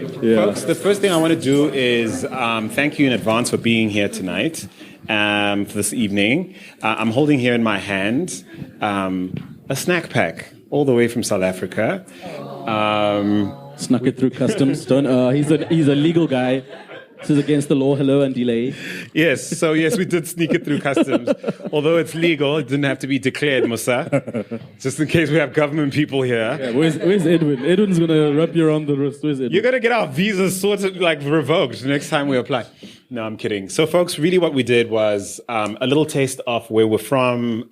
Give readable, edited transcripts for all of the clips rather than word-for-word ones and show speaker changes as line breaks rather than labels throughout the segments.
Folks, the first thing I want to do is thank you in advance for being here tonight, for this evening. I'm holding here in my hand a snack pack all the way from South Africa.
Snuck it through customs. He's a legal guy. This is against the law. Hello, Andile.
Yes, we did sneak it through customs. Although it's legal, it didn't have to be declared, Musa. Just in case we have government people here.
Yeah, where's Edwin? Edwin's going to wrap you around the wrist. Where's Edwin?
You're going to get our visas sorted, revoked next time we apply. No, I'm kidding. So, folks, really what we did was a little taste of where we're from.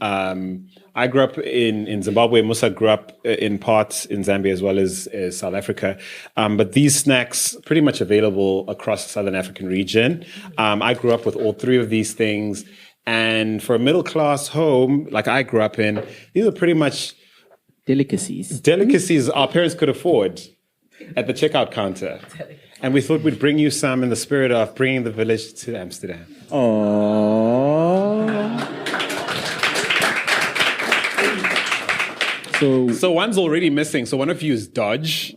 I grew up in Zimbabwe. Musa grew up in parts in Zambia as well as South Africa. But these snacks pretty much available across the Southern African region. I grew up with all three of these things. And for a middle-class home like I grew up in, these are pretty much delicacies our parents could afford at the checkout counter. And we thought we'd bring you some in the spirit of bringing the village to Amsterdam.
Aww.
So one's already missing. So one of you is Dodge.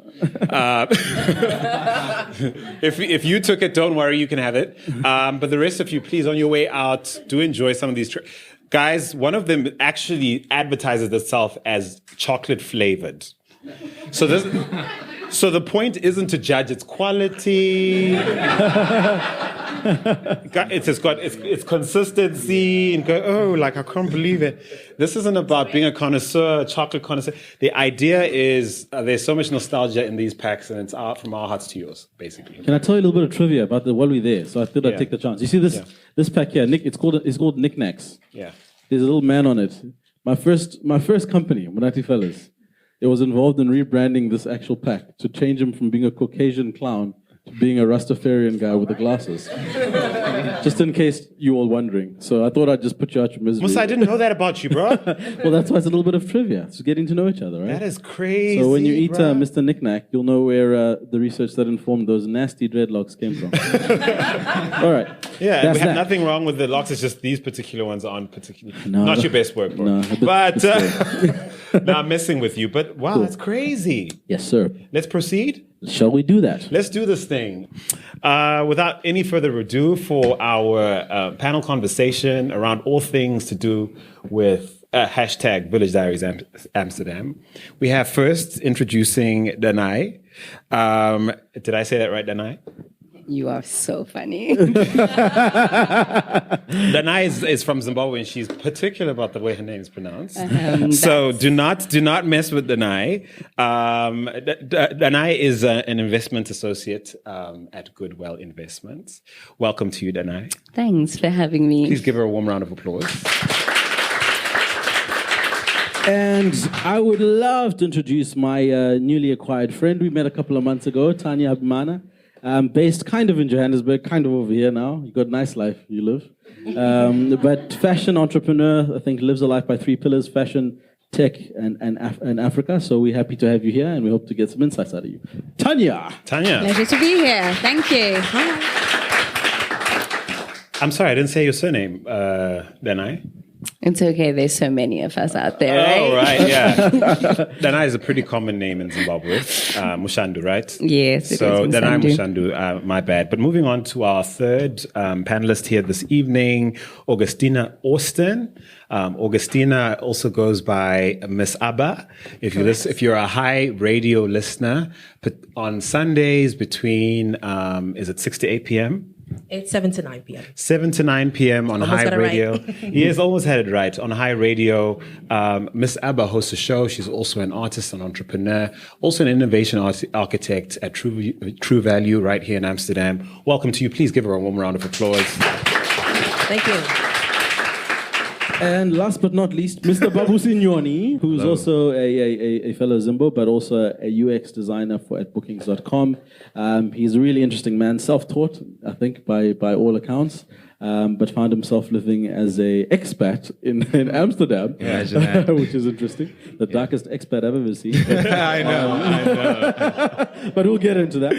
If you took it, don't worry, you can have it. But the rest of you, please, on your way out, do enjoy some of these. Guys, one of them actually advertises itself as chocolate flavored. So the point isn't to judge its quality. It's consistency and go, I can't believe it. This isn't about being a connoisseur, a chocolate connoisseur. The idea is there's so much nostalgia in these packs, and it's out from our hearts to yours, basically.
Can I tell you a little bit of trivia about while we're there? So I thought I'd take the chance. You see this pack here, Nick? It's called Knickknacks.
Yeah.
There's a little man on it. My first company, Monati Fellas, it was involved in rebranding this actual pack to change him from being a Caucasian clown to being a Rastafarian guy with the glasses. Just in case you all wondering. So I thought I'd just put you out your misery.
Musa, I didn't know that about you, bro.
Well, that's why it's a little bit of trivia. It's getting to know each other, right?
That is crazy.
So when you eat Mr. Knickknack, you'll know where the research that informed those nasty dreadlocks came from. All right.
Yeah, we have nothing wrong with the locks. It's just these particular ones aren't particularly... Not your best work, bro.
No,
but no, I'm messing with you. But wow, cool. That's crazy.
Yes, sir.
Let's proceed.
Shall we do that?
Let's do this thing. Without any further ado, for our panel conversation around all things to do with hashtag Village Diaries Amsterdam, we have first introducing Danai. Did I say that right, Danai?
You are so funny.
Danai is from Zimbabwe, and she's particular about the way her name is pronounced. So do not mess with Danai. Danai is an investment associate at Goodwell Investments. Welcome to you, Danai.
Thanks for having me.
Please give her a warm round of applause.
And I would love to introduce my newly acquired friend we met a couple of months ago, Tania Habimana. Based kind of in Johannesburg, kind of over here now. You've got a nice life you live. But fashion entrepreneur, I think, lives a life by three pillars: fashion, tech, and Africa. So we're happy to have you here, and we hope to get some insights out of you. Tania.
Pleasure to be here. Thank you. Hi.
I'm sorry, I didn't say your surname, Danai.
It's okay. There's so many of us out there, right?
Oh, right, yeah. Danai is a pretty common name in Zimbabwe. Musandu, right?
Yes,
so
it is
Danai Musandu, my bad. But moving on to our third panelist here this evening, Augustina Austin. Augustina also goes by MS.ABA. If you're a HiRadio listener, on Sundays between, is it 6 to 8 p.m.?
It's 7 to 9 p.m.
7 to 9 p.m. on HiRadio.
Right.
He has almost had it right. On HiRadio, MS.ABA hosts a show. She's also an artist and entrepreneur, also an innovation architect at True Value right here in Amsterdam. Welcome to you. Please give her a warm round of applause.
Thank you.
And last but not least, Mr. Babusi Nyoni, who's also a fellow Zimbo, but also a UX designer at bookings.com. He's a really interesting man, self-taught, I think, by all accounts. but found himself living as a expat in Amsterdam, which is interesting. The darkest expat I've ever seen.
I know.
But we'll get into that.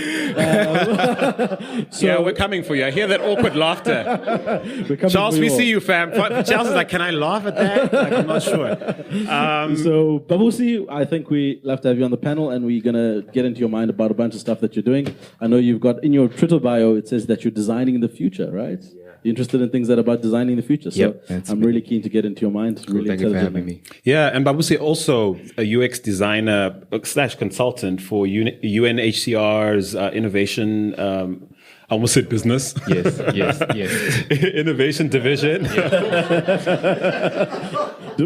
Yeah, we're coming for you. I hear that awkward laughter. Charles, we see you, fam. Charles is like, can I laugh at that? Like, I'm not sure.
So, Babusi, I think we love to have you on the panel, and we're going to get into your mind about a bunch of stuff that you're doing. I know you've got, in your Twitter bio, it says that you're designing the future, right? Yeah. You're interested in things that are about designing the future. So I'm really keen to get into your mind.
Cool,
really
thank you for having me.
Yeah, and Babusi also a UX designer / consultant for UNHCR's innovation. I almost said business.
Yes.
Innovation division.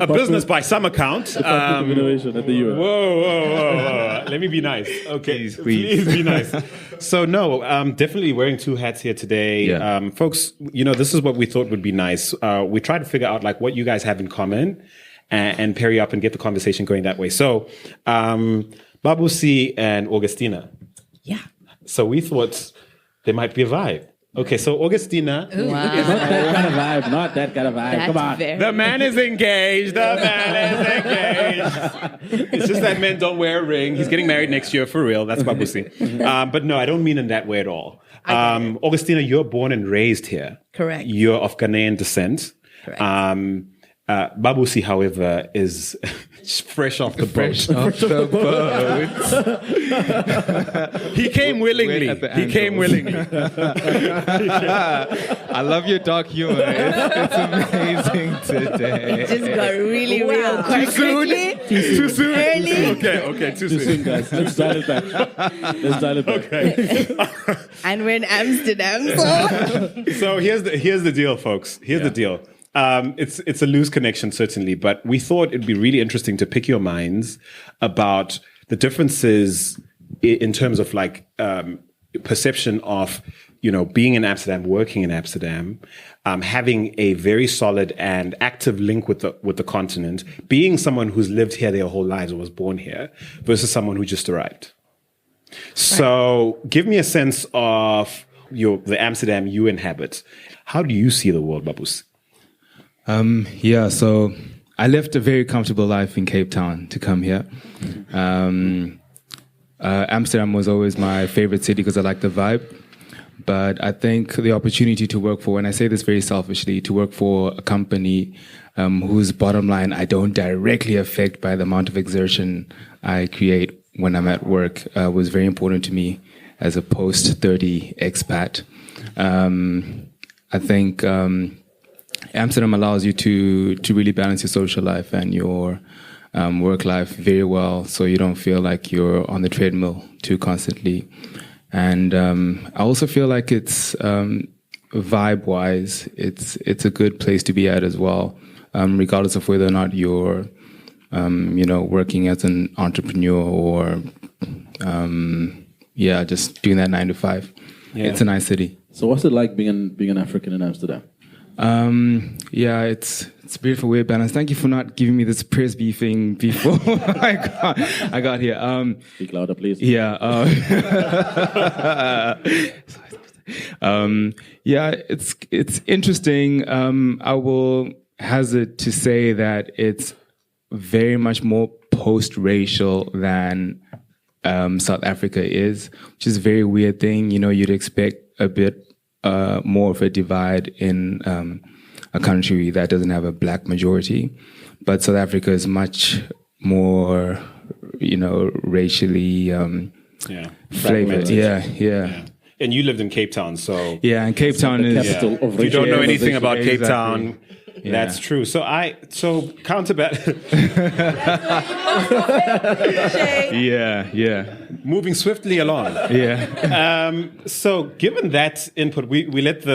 A business by some account.
Department of Innovation at the UN.
Whoa. Let me be nice. Okay, please be nice. So no, definitely wearing two hats here today.
Yeah.
Folks, this is what we thought would be nice. We tried to figure out like what you guys have in common and pair you up and get the conversation going that way. So Babusi and Augustina.
Yeah.
So we thought there might be a vibe. Okay, so Augustina.
Wow.
Not that kind of vibe. Come on.
The man is engaged. It's just that men don't wear a ring. He's getting married next year for real. That's Babusi. But no, I don't mean in that way at all. Augustina, you're born and raised here.
Correct.
You're of Ghanaian descent.
Correct.
Babusi, however, is fresh off the boat. He came willingly.
I love your dark humor. It's amazing today.
It just got really real quite quickly.
Too soon?
Early.
Okay, too soon.
Guys, let's dial it back.
Okay.
And we're in Amsterdam, so.
So here's the deal, folks. Here's the deal. It's a loose connection, certainly, but we thought it'd be really interesting to pick your minds about the differences in terms of like perception of being in Amsterdam, working in Amsterdam, having a very solid and active link with the continent, being someone who's lived here their whole lives or was born here, versus someone who just arrived. So, give me a sense of the Amsterdam you inhabit. How do you see the world, Babus?
So I left a very comfortable life in Cape Town to come here. Amsterdam was always my favorite city because I like the vibe. But I think the opportunity to work for, and I say this very selfishly, to work for a company whose bottom line I don't directly affect by the amount of exertion I create when I'm at work was very important to me as a post-30 expat. I think Amsterdam allows you to really balance your social life and your work life very well, so you don't feel like you're on the treadmill too constantly. And I also feel like it's vibe-wise, it's a good place to be at as well, regardless of whether or not you're working as an entrepreneur or just doing that 9 to 5. Yeah. It's a nice city.
So what's it like being an African in Amsterdam?
It's a beautiful way of balance. Thank you for not giving me this press briefing before I got here.
Speak louder, please.
Yeah. It's interesting. I will hazard to say that it's very much more post-racial than South Africa is, which is a very weird thing. You'd expect a bit more of a divide in a country that doesn't have a black majority. But South Africa is much more, racially flavored. Yeah.
And you lived in Cape Town, so...
Yeah, and Cape Town is...
If you don't know anything about Cape Town... Yeah. That's true. So counterbalance.
Yeah.
Moving swiftly along.
Yeah.
So given that input, we let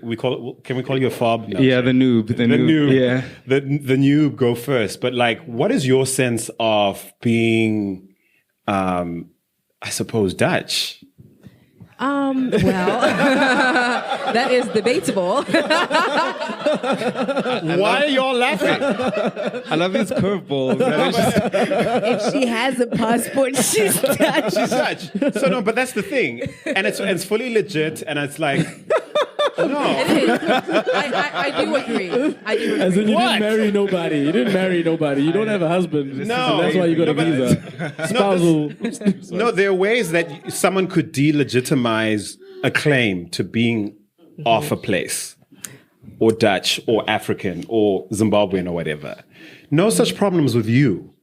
we call it, can we call you a fob? No,
yeah, the noob. The noob. Yeah.
The noob go first. But like, what is your sense of being, I suppose, Dutch?
Well, that is debatable.
Why are y'all laughing?
I love these curveballs.
If she has a passport, she's Dutch.
She's Dutch. So no, but that's the thing, and it's fully legit, and it's like,
It is. I do agree. I do agree.
As in you
What?
didn't marry nobody. You didn't marry nobody. You don't have a husband.
No.
So that's why you got a visa. Spousal.
No, there are ways that someone could delegitimize a claim to being off a place, or Dutch, or African, or Zimbabwean, or whatever. No such problems with you.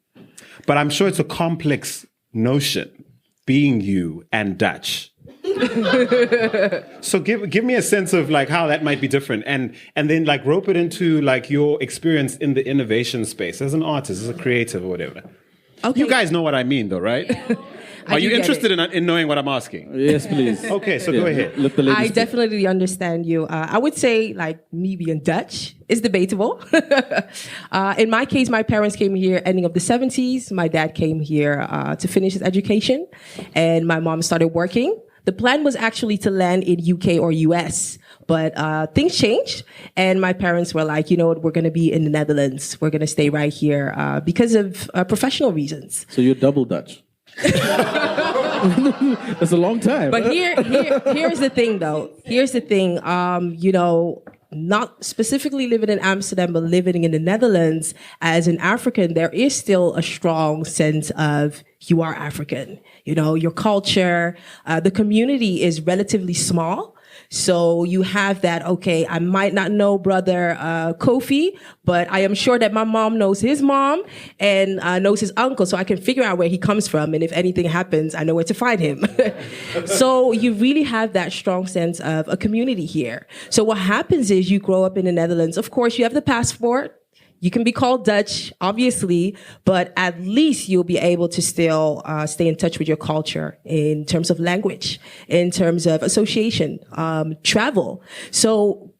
But I'm sure it's a complex notion, being you and Dutch. So give me a sense of like how that might be different, and then like rope it into like your experience in the innovation space as an artist, as a creative or whatever.
Okay.
You guys know what I mean though, right? Are you
do get
interested
it.
in knowing what I'm asking?
Yes, please.
Okay, so go ahead.
Let the ladies
I
speak.
definitely understand you. I would say, like, me being Dutch is debatable. In my case, my parents came here ending of the 70s. My dad came here to finish his education, and my mom started working. The plan was actually to land in UK or US, but things changed, and my parents were like, you know what, we're going to be in the Netherlands. We're going to stay right here because of professional reasons.
So you're double Dutch. That's a long time.
But here's the thing, though. Here's the thing. You know, not specifically living in Amsterdam, but living in the Netherlands as an African, there is still a strong sense of you are African. You know, your culture, the community is relatively small. So you have that, okay, I might not know brother Kofi, but I am sure that my mom knows his mom and knows his uncle, so I can figure out where he comes from. And if anything happens, I know where to find him. So you really have that strong sense of a community here. So what happens is you grow up in the Netherlands. Of course, you have the passport. You can be called Dutch, obviously, but at least you'll be able to still stay in touch with your culture in terms of language, in terms of association, travel. So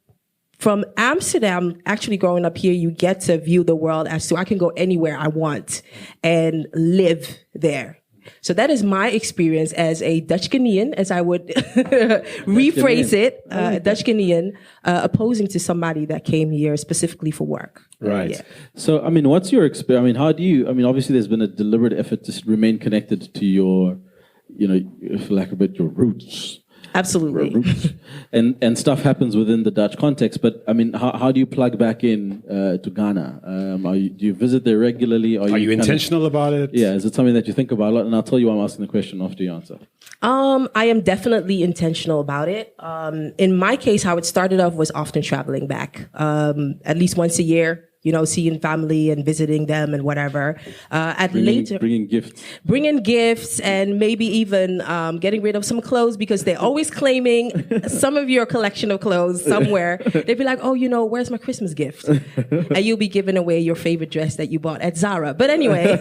from Amsterdam, actually growing up here, you get to view the world as to I can go anywhere I want and live there. So that is my experience as a Dutch Ghanaian, as I would rephrase it, Dutch Ghanaian, opposing to somebody that came here specifically for work.
Right.
Yeah.
So, I mean, what's your experience? I mean, how do you, I mean, obviously there's been a deliberate effort to remain connected to your, you know, for lack of a bit, your roots.
Absolutely.
And stuff happens within the Dutch context. But, I mean, how do you plug back in to Ghana? Do you visit there regularly?
Are you intentional about it?
Yeah, is it something that you think about a lot? And I'll tell you why I'm asking the question after you answer.
I am definitely intentional about it. In my case, how it started off was often traveling back, at least once a year. You know, seeing family and visiting them and whatever.
Bringing
gifts and maybe even getting rid of some clothes because they're always claiming some of your collection of clothes somewhere. They'd be like, oh, you know, where's my Christmas gift? And you'll be giving away your favorite dress that you bought at Zara. But anyway,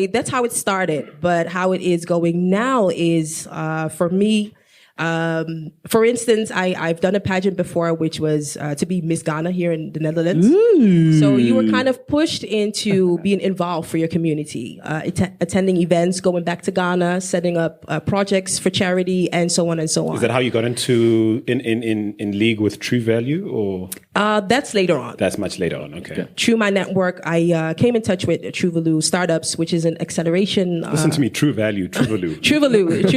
that's how it started. But how it is going now is, for me, for instance, I've done a pageant before, which was to be Miss Ghana here in the Netherlands. Ooh. So you were kind of pushed into being involved for your community, attending events, going back to Ghana, setting up projects for charity, and so on and so on.
Is that how you got into in league with True Value, or?
That's later on.
That's much later on. Okay.
Through my network, I came in touch with True Value Startups, which is an acceleration.
Listen to me, True Value, True Value.
True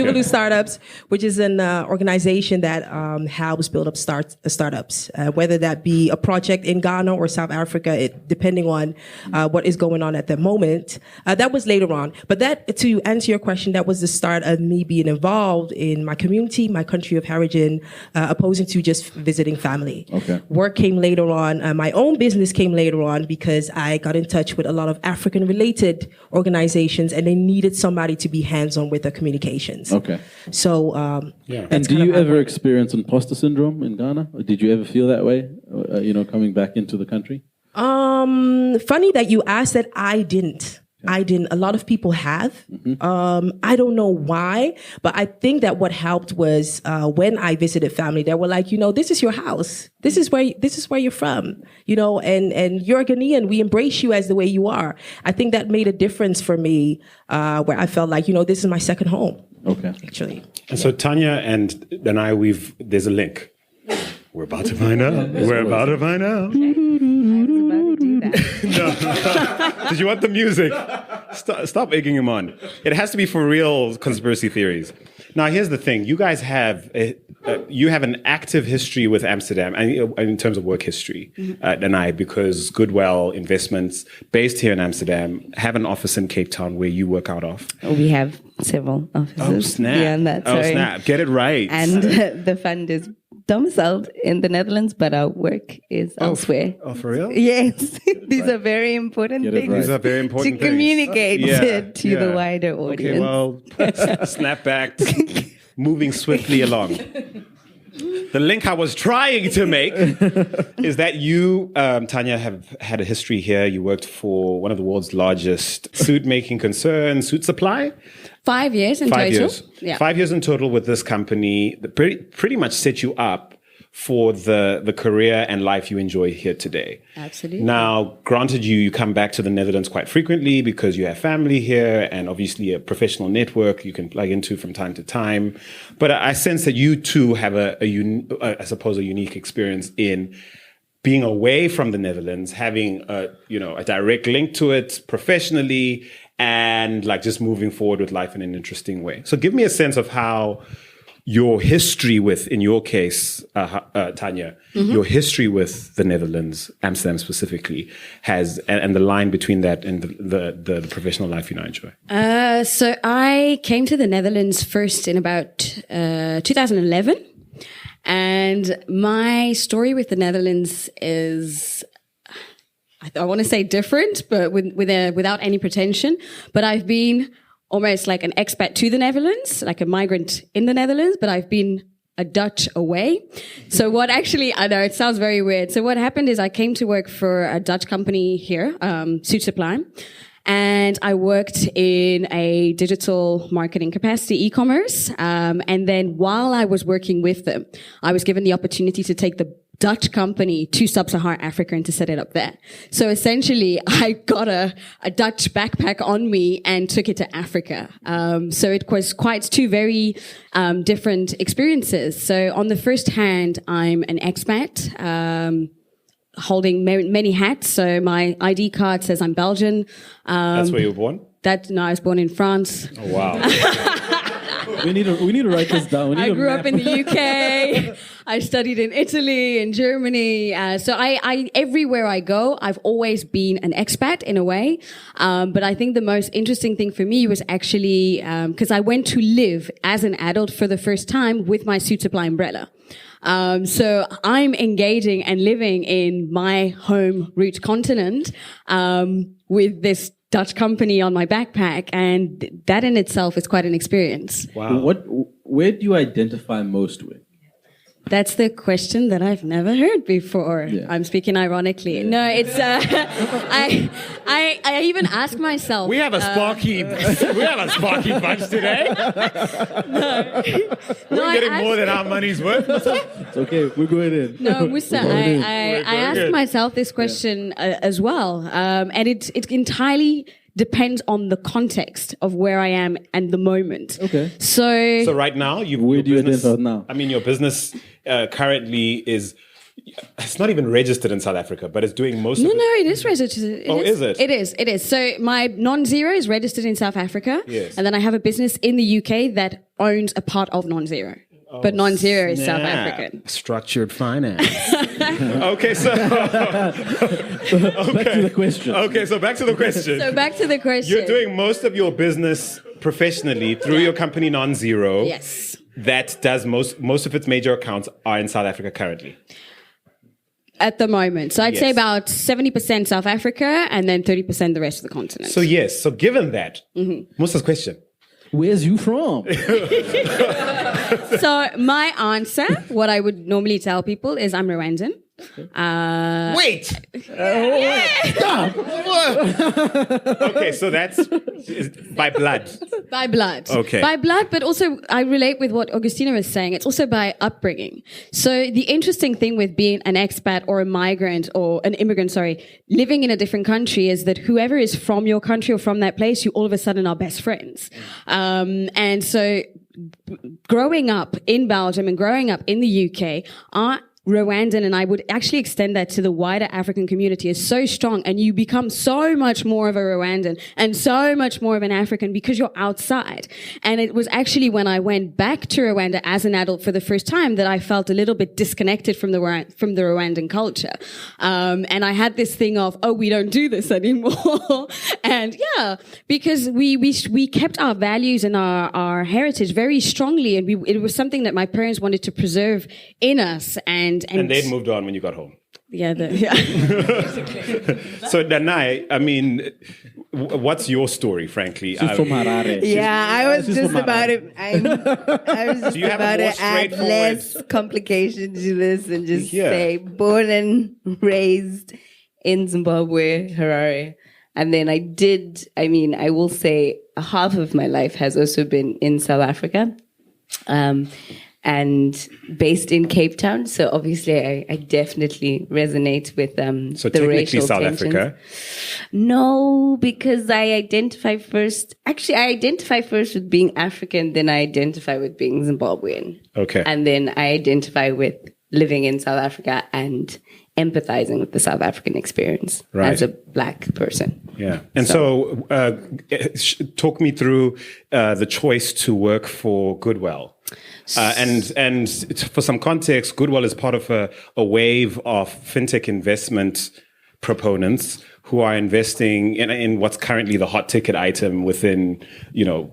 Value Startups, which is an organization that helps build up startups, whether that be a project in Ghana or South Africa, depending on what is going on at the moment. That was later on. But that, to answer your question, that was the start of me being involved in my community, my country of origin, opposing to just visiting family.
Okay.
Work came later on. My own business came later on because I got in touch with a lot of African-related organizations, and they needed somebody to be hands-on with the communications.
Okay.
So,
yeah. And do you ever experience imposter syndrome in Ghana? Or did you ever feel that way, coming back into the country?
Funny that you asked that. I didn't. A lot of people have. Mm-hmm. I don't know why, but I think that what helped was when I visited family, they were like, this is your house. This is where you're from. And you're a Ghanaian. We embrace you as the way you are. I think that made a difference for me, where I felt like, this is my second home.
Okay.
Actually.
And so Tanya and Danai, there's a link. We're about to find out. We're about to find out. No. Did you want the music? Stop egging him on. It has to be for real conspiracy theories. Now, here's the thing. You guys have an active history with Amsterdam, and in terms of work history, Danai, because Goodwell Investments, based here in Amsterdam, have an office in Cape Town where you work out of.
We have several offices.
Oh, snap.
Beyond that, sorry.
Oh, snap. Get it right.
And the fund is domiciled in the Netherlands, but our work is elsewhere.
Oh, for real?
Yes. These are very important things.
These are very important
to
things.
Communicate to the wider audience.
Okay, well, snap back, moving swiftly along. The link I was trying to make is that you, Tania, have had a history here. You worked for one of the world's largest suit-making concerns, Suit Supply.
5 years in total.
Yeah. 5 years in total with this company that pretty much set you up for the career and life you enjoy here today.
Absolutely.
Now, granted, you come back to the Netherlands quite frequently because you have family here and obviously a professional network you can plug into from time to time. But I sense that you too have a unique experience in being away from the Netherlands, having a direct link to it professionally, and like just moving forward with life in an interesting way. So give me a sense of how your history with, in your case, Tania, your history with the Netherlands, Amsterdam specifically, has, and the line between that and the professional life you now enjoy.
So I came to the Netherlands first in about 2011. And my story with the Netherlands is, I want to say different, but without any pretension. But I've been almost like an expat to the Netherlands, like a migrant in the Netherlands, but I've been a Dutch away. So what actually, I know it sounds very weird. So what happened is I came to work for a Dutch company here, Suit Supply. And I worked in a digital marketing capacity, e-commerce. And then while I was working with them, I was given the opportunity to take the Dutch company to Sub-Saharan Africa and to set it up there. So essentially, I got a Dutch backpack on me and took it to Africa. So it was quite two very different experiences. So on the first hand, I'm an expat. Holding many hats. So my ID card says I'm Belgian.
That's where you were born?
No, I was born in France.
Oh, wow.
We need to write this down.
I grew up in the UK. I studied in Italy and Germany. So I everywhere I go, I've always been an expat in a way. But I think the most interesting thing for me was actually, because I went to live as an adult for the first time with my Suit Supply umbrella. So I'm engaging and living in my home root continent, with this Dutch company on my backpack. And that in itself is quite an experience.
Wow.
Where do you identify most with?
That's the question that I've never heard before.
Yeah.
I'm speaking ironically. Yeah. No, it's I even ask myself.
We have a sparky bunch today. We're getting more than our money's worth.
It's okay, we're going in.
No, Musa, I ask myself this question as well, and it entirely depends on the context of where I am and the moment.
Okay.
So
right now,
where do you identify now?
I mean, your business currently it's not even registered in South Africa, but it's doing most of it.
No, it is registered.
Is it?
It is. So my Nonzēro is registered in South Africa.
Yes.
And then I have a business in the UK that owns a part of Nonzēro. But Nonzēro is South African.
Structured finance. Okay, so
back to the question.
Okay, so back to the question.
You're
doing most of your business professionally through your company Nonzēro.
Yes.
That does most of its major accounts are in South Africa currently.
At the moment. So I'd say about 70% South Africa and then 30% the rest of the continent.
So yes, so given that, Musa's question.
Where's you from?
So my answer, what I would normally tell people is I'm Rwandan.
Wait! Stop! Okay, so that's by blood.
By blood.
Okay.
By blood, but also I relate with what Augustina was saying. It's also by upbringing. So the interesting thing with being an expat or a migrant or an immigrant, living in a different country is that whoever is from your country or from that place, you all of a sudden are best friends. And so growing up in Belgium and growing up in the UK, Rwandan, and I would actually extend that to the wider African community, is so strong, and you become so much more of a Rwandan and so much more of an African because you're outside. And it was actually when I went back to Rwanda as an adult for the first time that I felt a little bit disconnected from the Rwandan culture. And I had this thing of, oh, we don't do this anymore. And yeah, because we kept our values and our heritage very strongly, and it was something that my parents wanted to preserve in us. And
they'd moved on when you got home.
Yeah.
So Danai, I mean, what's your story, frankly?
She's from Harare.
Yeah, I was just about it. I was just about to add less complication to this and just say born and raised in Zimbabwe, Harare. And then I will say half of my life has also been in South Africa. And based in Cape Town, so obviously I definitely resonate with
so
the
technically
racial
South
tensions.
Africa.
No, because I identify first. Actually, I identify first with being African, then I identify with being Zimbabwean.
Okay,
and then I identify with living in South Africa and empathizing with the South African experience as a Black person.
Yeah, and so talk me through the choice to work for Goodwell. And for some context, Goodwell is part of a wave of fintech investment proponents who are investing in what's currently the hot ticket item within,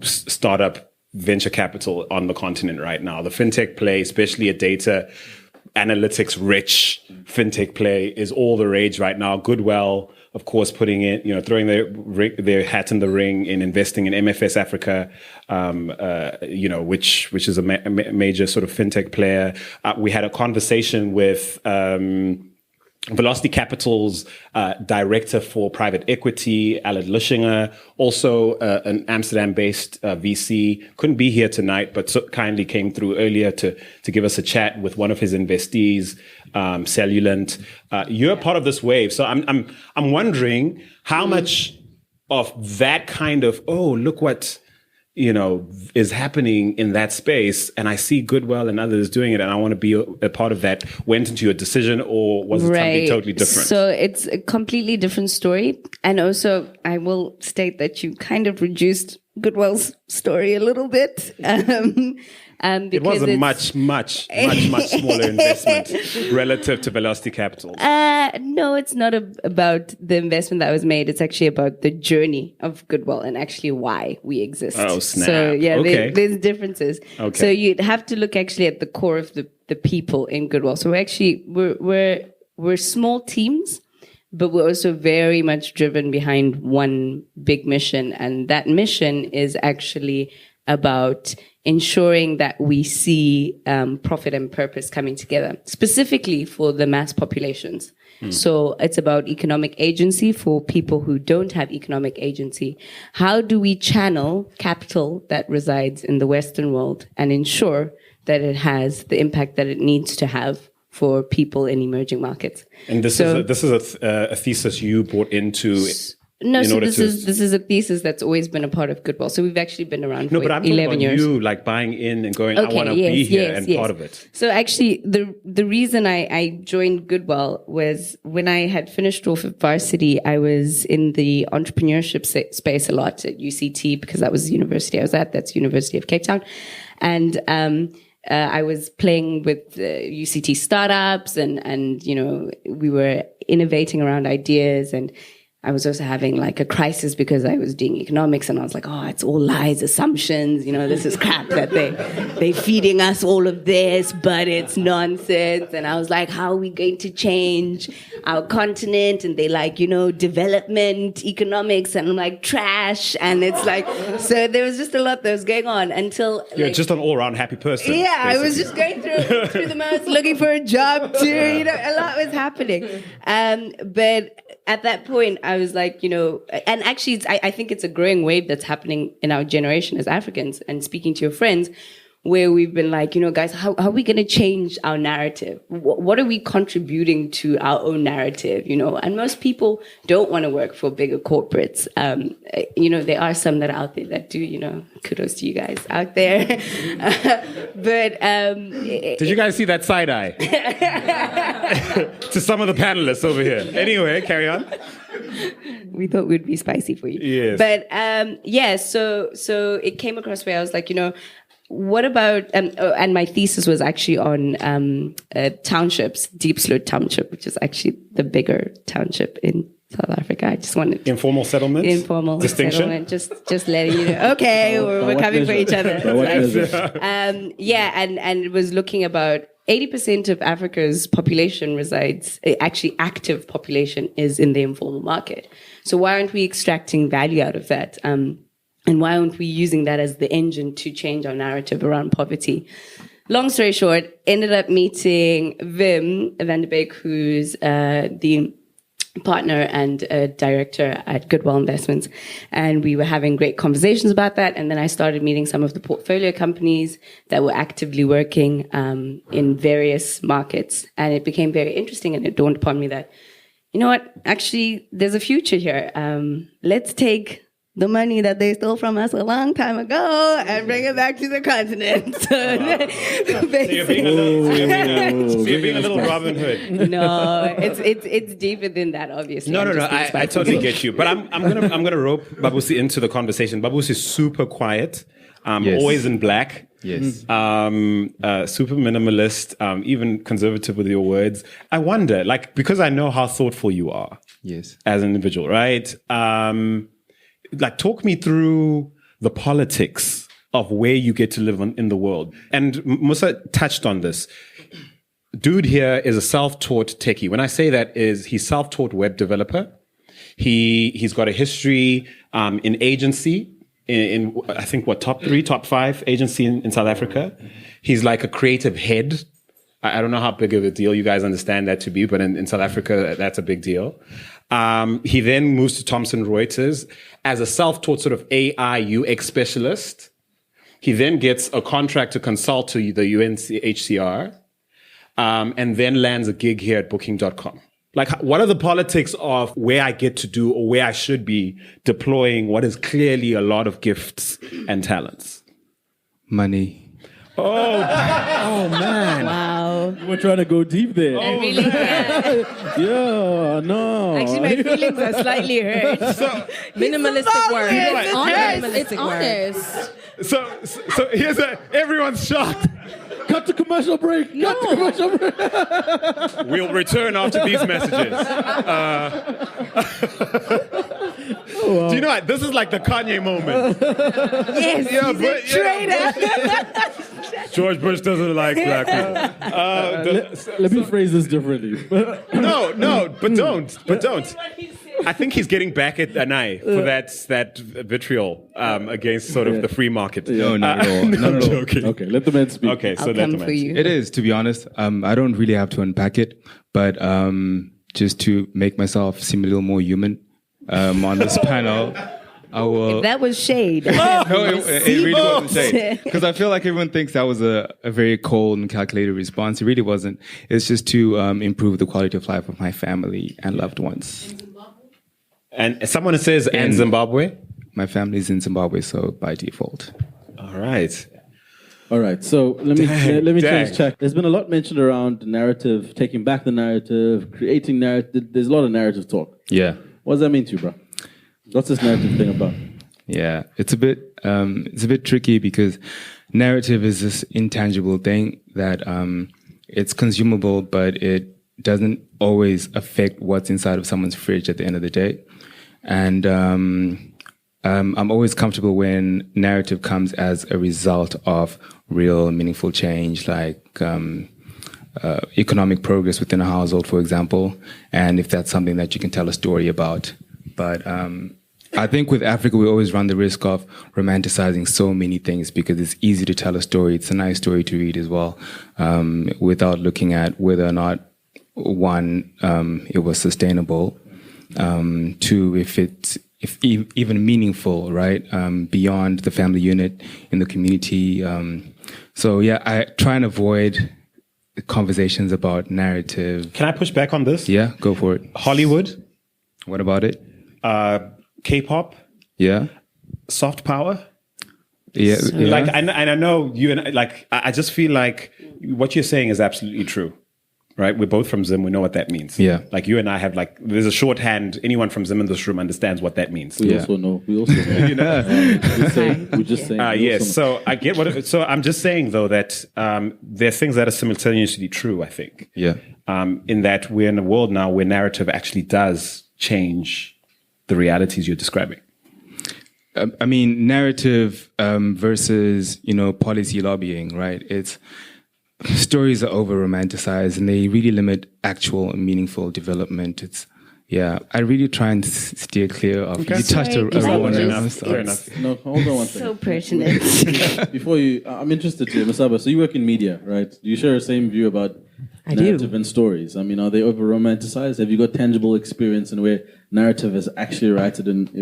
startup venture capital on the continent right now. The fintech play, especially a data analytics rich fintech play, is all the rage right now. Goodwell, of course, putting in, throwing their hat in the ring in investing in MFS Africa, which is a major sort of fintech player. We had a conversation with Velocity Capital's director for private equity, Alan Lushinger, also an Amsterdam-based VC. Couldn't be here tonight, but so kindly came through earlier to give us a chat with one of his investees, Cellulant. You're part of this wave, so I'm wondering how much of that kind of look what is happening in that space, and I see Goodwell and others doing it, and I want to be a part of that, went into your decision, or was it something totally different?
So it's a completely different story. And also, I will state that you kind of reduced Goodwell's story a little bit.
It was a much smaller investment relative to Velocity Capital.
No, it's not about the investment that was made. It's actually about the journey of Goodwell and actually why we exist.
Oh, snap.
So yeah,
okay.
there's differences.
Okay.
So you'd have to look actually at the core of the people in Goodwell. So we're small teams, but we're also very much driven behind one big mission. And that mission is actually about ensuring that we see profit and purpose coming together, specifically for the mass populations. So it's about economic agency for people who don't have economic agency. How do we channel capital that resides in the Western world and ensure that it has the impact that it needs to have for people in emerging markets?
And this is a thesis you brought into.
No, so this is a thesis that's always been a part of Goodwell. So we've actually been around for 11 years.
No, but I'm talking about you, like buying in and going, I want to be here and part of it.
So actually, the reason I joined Goodwell was when I had finished off at varsity, I was in the entrepreneurship space a lot at UCT because that was the university I was at. That's University of Cape Town. And I was playing with UCT startups and we were innovating around ideas, and I was also having like a crisis because I was doing economics and I was like, oh, it's all lies, assumptions. This is crap that they feeding us all of this, but it's nonsense. And I was like, how are we going to change our continent? And they like, development, economics, and I'm like, trash. And it's like, so there was just a lot that was going on until
you're just an all-around happy person.
Yeah, basically. I was just going through the months looking for a job too. A lot was happening. But at that point, I was like, and actually, I think it's a growing wave that's happening in our generation as Africans. And speaking to your friends, where we've been like, guys, how are we going to change our narrative? What are we contributing to our own narrative, And most people don't want to work for bigger corporates. There are some that are out there that do, kudos to you guys out there. But
did you guys see that side eye? To some of the panelists over here. Anyway, carry on.
We thought we'd be spicy for you.
Yes.
But so it came across where I was like, what about, and my thesis was actually on townships, Deep Sloot Township, which is actually the bigger township in South Africa. I just wanted
informal settlement,
settlement. Just letting you know. Okay, we're coming for each other. And it was looking about 80% of Africa's population resides, actually active population is in the informal market. So why aren't we extracting value out of that? And why aren't we using that as the engine to change our narrative around poverty? Long story short, ended up meeting Wim van der Beek, who's the partner and director at Goodwell Investments. And we were having great conversations about that. And then I started meeting some of the portfolio companies that were actively working in various markets. And it became very interesting. And it dawned upon me that, you know what, actually, there's a future here. Let's take the money that they stole from us a long time ago and bring it back to the continent. So
you're being a little Robin Hood.
No, it's deeper than that, obviously.
No. I totally get you. But I'm gonna rope Babusi into the conversation. Babusi is super quiet,
Yes.
always in black.
Yes.
Super minimalist, even conservative with your words. I wonder, because I know how thoughtful you are.
Yes.
As an individual, right? Talk me through the politics of where you get to live in the world. And Musa touched on this. Dude here is a self-taught techie. When I say that, he's self-taught web developer. He's got a history in agency, in I think top 5 agency in South Africa. He's like a creative head. I don't know how big of a deal you guys understand that to be, but in South Africa, that's a big deal. He then moves to Thomson Reuters as a self-taught sort of AI UX specialist. He then gets a contract to consult to the UNHCR, and then lands a gig here at Booking.com. What are the politics of where I get to do or where I should be deploying what is clearly a lot of gifts and talents?
Money.
Oh man.
Wow.
You were trying to go deep there.
I really can.
Yeah, no.
Actually, my feelings are slightly hurt.
Minimalistic word.
It's honest.
So here's everyone's shocked.
Cut the commercial break. Cut the commercial break.
We'll return after these messages. Do you know what? This is like the Kanye moment.
Yes, he's a traitor.
George Bush doesn't like black people.
Let me phrase this differently.
No, but don't. I think he's getting back at Danai for that vitriol against sort of the free market.
No, not at all.
No, I'm joking.
Okay, let the man speak.
Okay, so
I'll
let
come
the
for
man
you.
It is, to be honest. I don't really have to unpack it, but just to make myself seem a little more human on this panel, I will.
That was shade.
No, it really wasn't shade. Because I feel like everyone thinks that was a very cold and calculated response. It really wasn't. It's just to improve the quality of life of my family and loved ones.
And someone says, and Zimbabwe?
My family's in Zimbabwe, so by default.
All right.
So let me change track. There's been a lot mentioned around narrative, taking back the narrative, creating narrative. There's a lot of narrative talk.
Yeah.
What does that mean to you, bro? What's this narrative thing about?
Yeah, it's a bit tricky because narrative is this intangible thing that it's consumable, but it doesn't always affect what's inside of someone's fridge at the end of the day. And I'm always comfortable when narrative comes as a result of real meaningful change, like economic progress within a household, for example, and if that's something that you can tell a story about. But I think with Africa, we always run the risk of romanticizing so many things because it's easy to tell a story. It's a nice story to read as well, without looking at whether or not, one, it was sustainable, two, if it even meaningful, right? Beyond the family unit, in the community. So yeah, I try and avoid conversations about narrative.
Can I push back on this?
Yeah, go for it.
Hollywood,
What about it?
K-pop,
Yeah.
soft power.
Yeah. Yeah.
Like, and I know you and like, I just feel like what you're saying is absolutely true, right? We're both from Zim. We know what that means.
Yeah.
Like you and I have like, there's a shorthand. Anyone from Zim in this room understands what that means.
We
Yeah.
also know. We just saying.
Yes. So I get so I'm just saying though that there are things that are simultaneously true, I think.
Yeah.
In that we're in a world now where narrative actually does change the realities you're describing.
I mean, narrative versus, policy lobbying, right? It's stories are over romanticized and they really limit actual and meaningful development. I really try and steer clear of.
Okay.
You touched a
Fair enough.
No, hold on one second.
So pertinent.
Before I'm interested to MS.ABA. So you work in media, right? Do you share the same view about
I
narrative
do.
and stories? I mean, are they over romanticized? Have you got tangible experience in where narrative has actually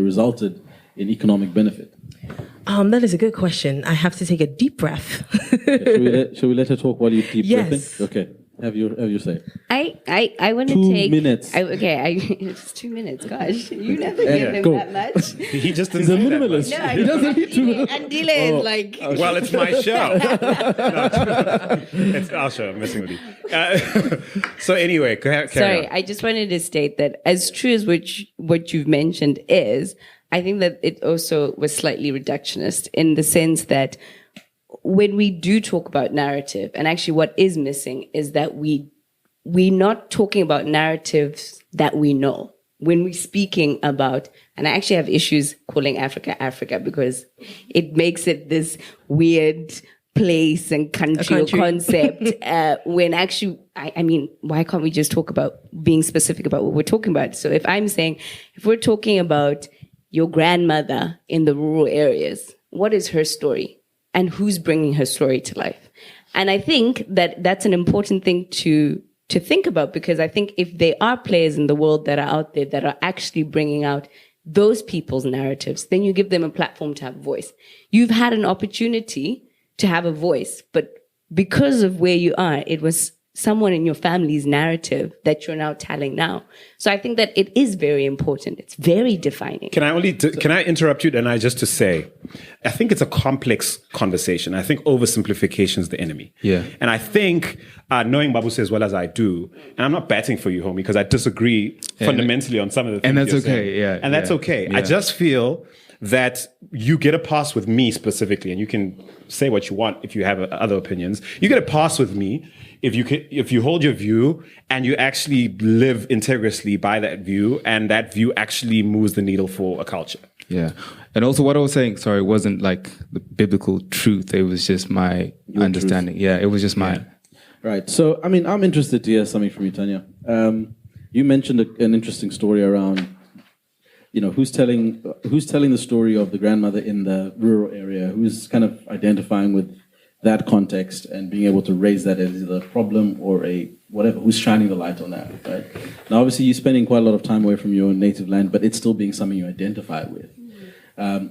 resulted in economic benefit?
That is a good question. I have to take a deep breath.
Shall we let her talk while you keep
Yes.
breathing? Okay. Have your say.
I want to
2
take
minutes.
It's 2 minutes. Gosh, you never give him
go.
that much.
He just didn't
He's a
say that
minimalist.
much.
No,
He doesn't need to.
Andile is like.
Well, it's my show. It's our show. I'm messing with you. So anyway, carry
Sorry,
on.
I just wanted to state that as true as what you've mentioned is, I think that it also was slightly reductionist in the sense that when we do talk about narrative, and actually what is missing is that we're not talking about narratives that we know. When we're speaking about, and I actually have issues calling Africa Africa because it makes it this weird place and country. Or concept when actually, I mean, why can't we just talk about being specific about what we're talking about? So if we're talking about your grandmother in the rural areas, what is her story? And who's bringing her story to life? And I think that that's an important thing to think about, because I think if there are players in the world that are out there that are actually bringing out those people's narratives, then you give them a platform to have a voice. You've had an opportunity to have a voice, but because of where you are, it was someone in your family's narrative that you're now telling now. So I think that it is very important. It's very defining.
Can I interrupt you, Danai, just to say, I think it's a complex conversation. I think oversimplification is the enemy.
Yeah.
And I think, knowing Babusi as well as I do, and I'm not batting for you, homie, because I disagree fundamentally on some of the things
And that's
you're
okay,
saying.
yeah,
And that's
yeah,
okay.
yeah.
I just feel that you get a pass with me specifically, and you can say what you want if you have other opinions. You get a pass with me if you hold your view and you actually live integriously by that view, and that view actually moves the needle for a culture.
Yeah. And also what I was saying, sorry, wasn't like the biblical truth. It was just my understanding. Yeah, it was just mine.
Right. So, I mean, I'm interested to hear something from you, Tania. You mentioned an interesting story around, who's telling the story of the grandmother in the rural area, who's kind of identifying with that context and being able to raise that as either a problem or a whatever, who's shining the light on that, right? Now, obviously, you're spending quite a lot of time away from your own native land, but it's still being something you identify with.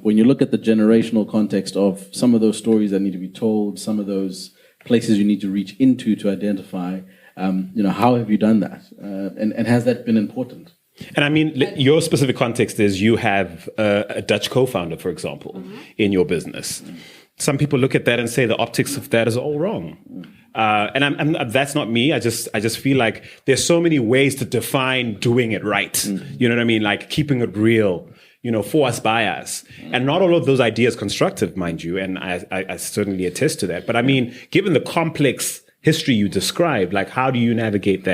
When you look at the generational context of some of those stories that need to be told, some of those places you need to reach into to identify, how have you done that? And has that been important?
And I mean, your specific context is you have a Dutch co-founder, for example, in your business. Some people look at that and say the optics of that is all wrong. And that's not me. I just feel like there's so many ways to define doing it right. You know what I mean? Like keeping it real, for us, by us. And not all of those ideas constructive, mind you. And I certainly attest to that. But I mean, given the complex history you described, like how do you navigate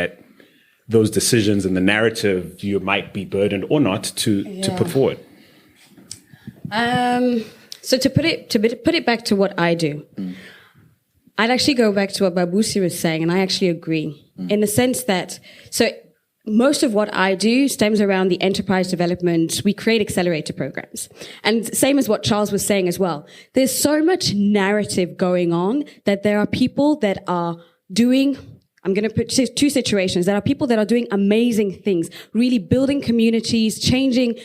those decisions and the narrative you might be burdened or not to put forward?
So to put it back to what I do, I'd actually go back to what Babusi was saying, and I actually agree in the sense that most of what I do stems around the enterprise development. We create accelerator programs, and same as what Charles was saying as well. There's so much narrative going on that there are people that are doing. I'm going to put two situations. There are people that are doing amazing things, really building communities, changing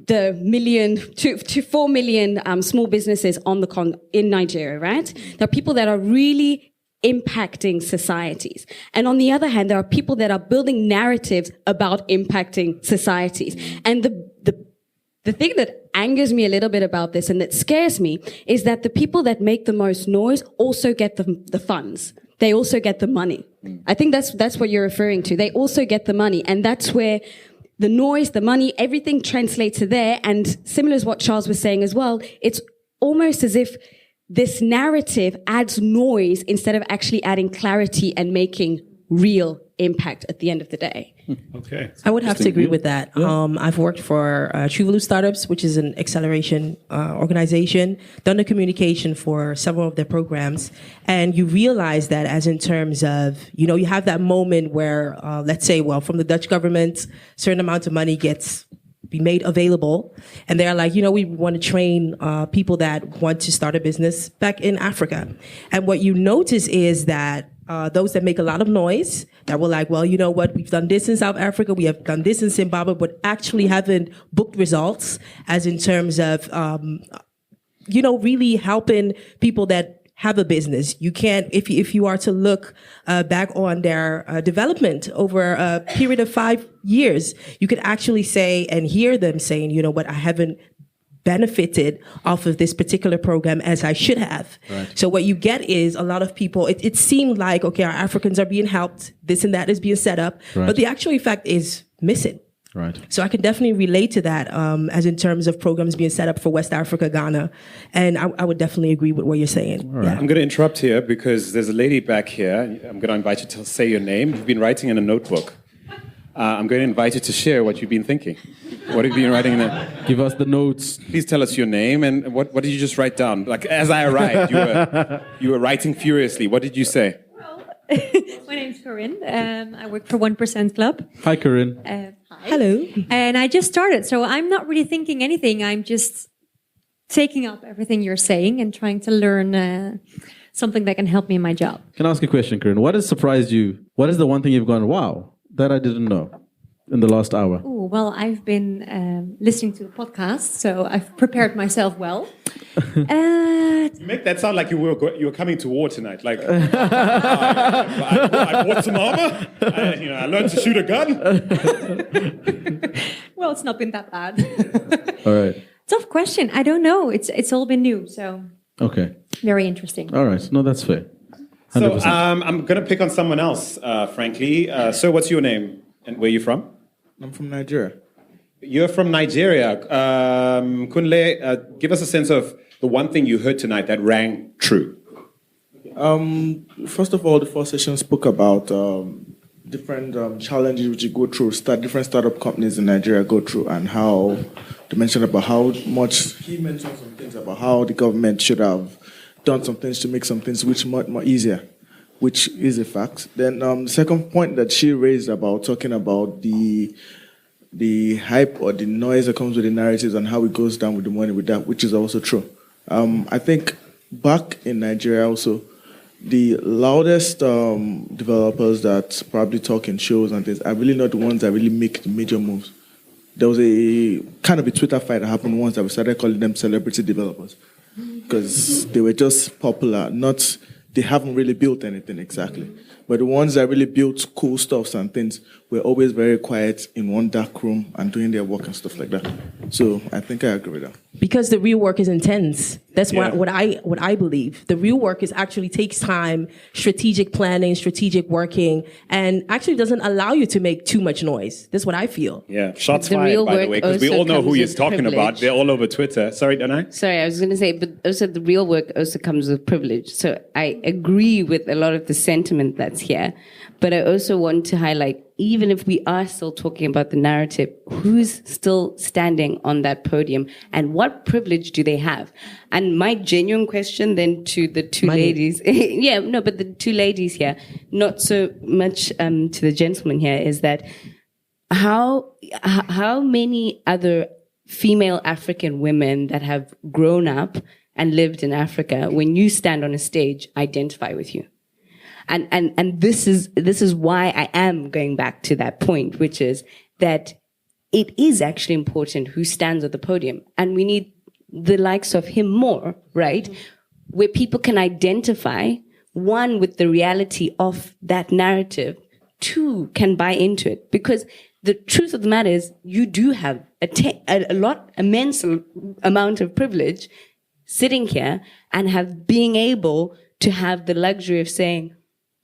the million to 4 million small businesses on in Nigeria, right? There are people that are really impacting societies. And on the other hand, there are people that are building narratives about impacting societies. And the thing that angers me a little bit about this and that scares me is that the people that make the most noise also get the funds. They also get the money. I think that's what you're referring to. They also get the money. And that's where the noise, the money, everything translates to there. And similar to what Charles was saying as well, it's almost as if this narrative adds noise instead of actually adding clarity and making real impact at the end of the day.
Okay.
I would have to agree with that. Yeah. I've worked for True Value Startups, which is an acceleration organization, done the communication for several of their programs. And you realize that as in terms of, you have that moment where, let's say, from the Dutch government, certain amount of money gets be made available. And they're like, we want to train people that want to start a business back in Africa. And what you notice is that those that make a lot of noise, that were like, well, you know what, we've done this in South Africa, we have done this in Zimbabwe, but actually haven't booked results as in terms of, really helping people that have a business. You can't, if you are to look back on their development over a period of 5 years, you could actually say and hear them saying, I haven't benefited off of this particular program as I should have. Right. So what you get is a lot of people, it seemed like, okay, our Africans are being helped, this and that is being set up, right. But the actual effect is missing.
Right.
So I can definitely relate to that as in terms of programs being set up for West Africa, Ghana. And I would definitely agree with what you're saying.
Right. Yeah. I'm going to interrupt here because there's a lady back here. I'm going to invite you to say your name. You've been writing in a notebook. I'm going to invite you to share what you've been thinking. What have you been writing in there?
Give us the notes.
Please tell us your name and what did you just write down? Like as I arrived, you were writing furiously. What did you say?
My name's Corinne. I work for 1% Club.
Hi, Corinne.
Hi.
Hello.
And I just started, so I'm not really thinking anything. I'm just taking up everything you're saying and trying to learn something that can help me in my job.
Can I ask a question, Corinne? What has surprised you? What is the one thing you've gone, wow, that I didn't know in the last hour?
Oh, well, I've been listening to the podcast, so I've prepared myself well.
You make that sound like you were coming to war tonight. Like, I bought some armor. I learned to shoot a gun.
Well, it's not been that bad.
All right.
Tough question. I don't know. It's all been new, so
okay.
Very interesting.
All right. No, that's fair.
100%. So I'm going to pick on someone else, frankly. So what's your name and where are you from?
I'm from Nigeria.
You're from Nigeria. Kunle, give us a sense of the one thing you heard tonight that rang true.
First of all, the first session spoke about different challenges which you go through, different startup companies in Nigeria go through, and how they mentioned about how much, he mentioned some things about how the government should have done some things to make some things which much more easier, which is a fact. Then the second point that she raised about talking about the hype or the noise that comes with the narratives and how it goes down with the money with that, which is also true. I think back in Nigeria also, the loudest developers that probably talk in shows and things are really not the ones that really make the major moves. There was a kind of a Twitter fight that happened once that we started calling them celebrity developers because they were just popular, they haven't really built anything exactly. But the ones that really built cool stuff and things were always very quiet in one dark room and doing their work and stuff like that. So I think I agree with that.
Because the real work is intense. That's what I believe. The real work actually takes time, strategic planning, strategic working, and actually doesn't allow you to make too much noise. That's what I feel.
Yeah, shots fired, by the way, because we all know who he's talking about. They're all over Twitter. Sorry, Danai?
Sorry, I was going to say, but also the real work also comes with privilege. So I agree with a lot of the sentiment that's here, but I also want to highlight, even if we are still talking about the narrative, who's still standing on that podium and what privilege do they have? And my genuine question then to the two ladies, but the two ladies here, not so much to the gentleman here, is that how many other female African women that have grown up and lived in Africa, when you stand on a stage, identify with you? And this is why I am going back to that point, which is that it is actually important who stands at the podium. And we need the likes of him more, right? Where people can identify, one, with the reality of that narrative, two, can buy into it. Because the truth of the matter is, you do have immense amount of privilege sitting here and being able to have the luxury of saying,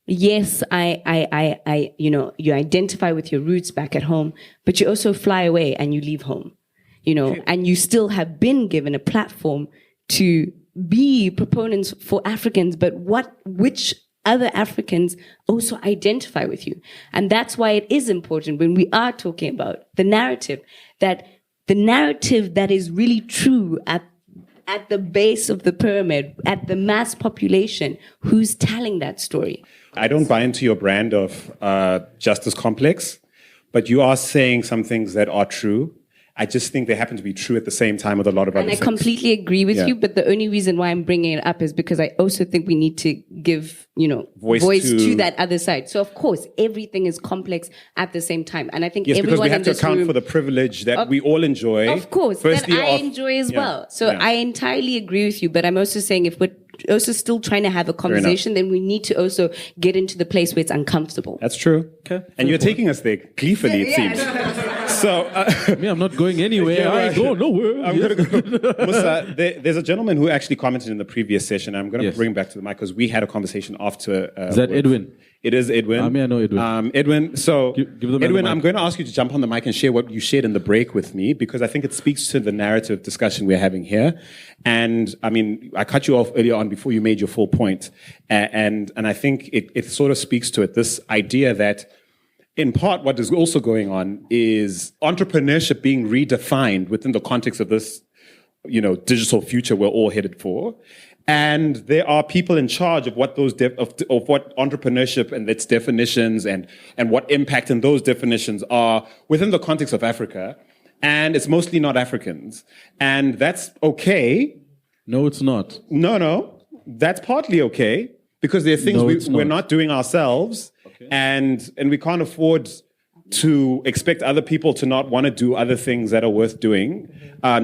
yes, you identify with your roots back at home, but you also fly away and you leave home, and you still have been given a platform to be proponents for Africans, but which other Africans also identify with you. And that's why it is important when we are talking about the narrative that is really true at the base of the pyramid, at the mass population, who's telling that story.
I don't buy into your brand of justice complex, but you are saying some things that are true. I just think they happen to be true at the same time with a lot of other things.
And I completely agree with you, but the only reason why I'm bringing it up is because I also think we need to give, voice to that other side. So of course, everything is complex at the same time. And I think
yes,
everyone
because we have to account for the privilege that we all enjoy.
Of course, that I enjoy as well. So I entirely agree with you, but I'm also saying if we're also still trying to have a conversation, then we need to also get into the place where it's uncomfortable.
That's true. Okay. And you're taking us there gleefully, it seems. So,
I'm not going anywhere. I ain't going nowhere.
I'm going to go. Musa, there's a gentleman who actually commented in the previous session. I'm going to bring back to the mic because we had a conversation after.
Is that Edwin?
It is Edwin.
I know Edwin.
Edwin, so
give the
Edwin, I'm going to ask you to jump on the mic and share what you shared in the break with me, because I think it speaks to the narrative discussion we're having here. And I cut you off earlier on before you made your full point. And I think it sort of speaks to it, this idea that in part, what is also going on is entrepreneurship being redefined within the context of this, digital future we're all headed for. And there are people in charge of what those of what entrepreneurship and its definitions and what impact in those definitions are within the context of Africa. And it's mostly not Africans. And that's okay.
No, it's not.
No. That's partly okay, because there are things we're not doing ourselves. Okay. And we can't afford to expect other people to not want to do other things that are worth doing,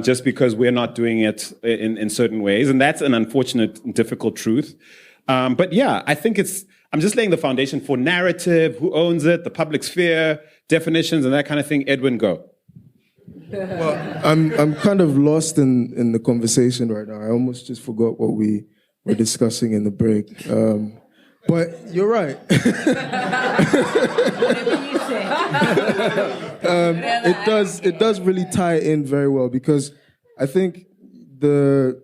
just because we're not doing it in certain ways. And that's an unfortunate and difficult truth. But yeah, I think I'm just laying the foundation for narrative, who owns it, the public sphere, definitions, and that kind of thing. Edwin, go.
Well, I'm kind of lost in the conversation right now. I almost just forgot what we were discussing in the break. But you're right. It does really tie in very well, because I think the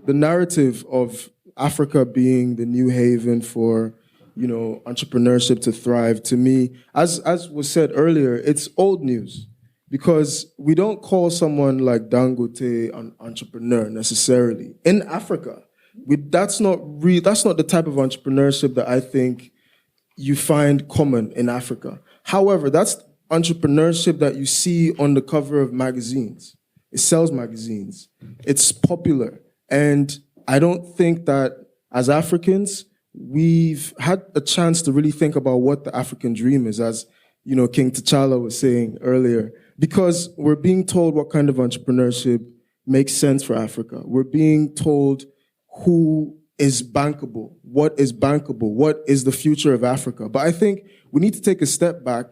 narrative of Africa being the new haven for entrepreneurship to thrive, to me, as was said earlier, it's old news, because we don't call someone like Dangote an entrepreneur necessarily in Africa. That's not the type of entrepreneurship that I think you find common in Africa. However, that's entrepreneurship that you see on the cover of magazines. It sells magazines. It's popular. And I don't think that as Africans, we've had a chance to really think about what the African dream is, as King T'Challa was saying earlier, because we're being told what kind of entrepreneurship makes sense for Africa. We're being told who is bankable, what is the future of Africa. But I think we need to take a step back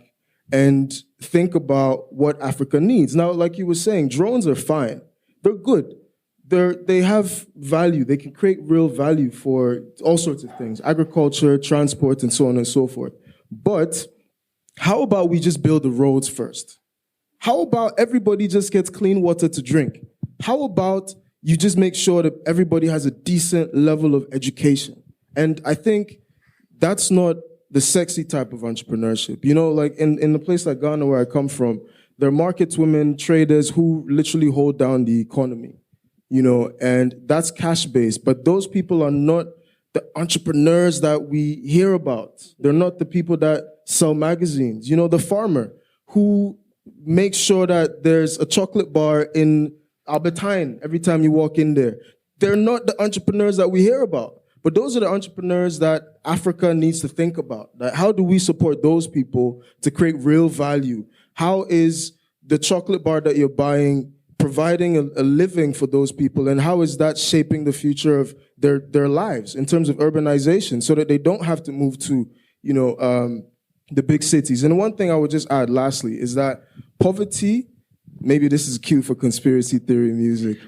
and think about what Africa needs. Now, like you were saying, drones are fine. They're good. They have value. They can create real value for all sorts of things, agriculture, transport, and so on and so forth. But how about we just build the roads first? How about everybody just gets clean water to drink? How about you just make sure that everybody has a decent level of education? And I think that's not the sexy type of entrepreneurship. Like in a place like Ghana, where I come from, there are market women, traders who literally hold down the economy, and that's cash-based. But those people are not the entrepreneurs that we hear about. They're not the people that sell magazines. The farmer who makes sure that there's a chocolate bar in Albertine every time you walk in there. They're not the entrepreneurs that we hear about. But those are the entrepreneurs that Africa needs to think about. How do we support those people to create real value? How is the chocolate bar that you're buying providing a living for those people, and how is that shaping the future of their lives in terms of urbanization, so that they don't have to move to, the big cities. And one thing I would just add lastly is that poverty, maybe this is cue for conspiracy theory music.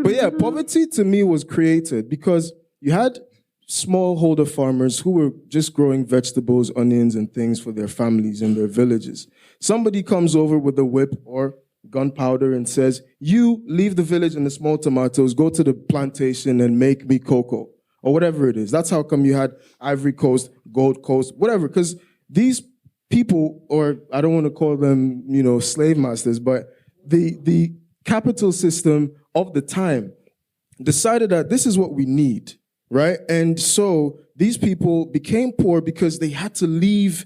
But yeah, poverty to me was created because you had smallholder farmers who were just growing vegetables, onions, and things for their families in their villages. Somebody comes over with a whip or gunpowder and says, you leave the village and the small tomatoes, go to the plantation and make me cocoa, or whatever it is. That's how come you had Ivory Coast, Gold Coast, whatever, because these people, or I don't want to call them, slave masters, but the capital system of the time decided that this is what we need, right? And so these people became poor because they had to leave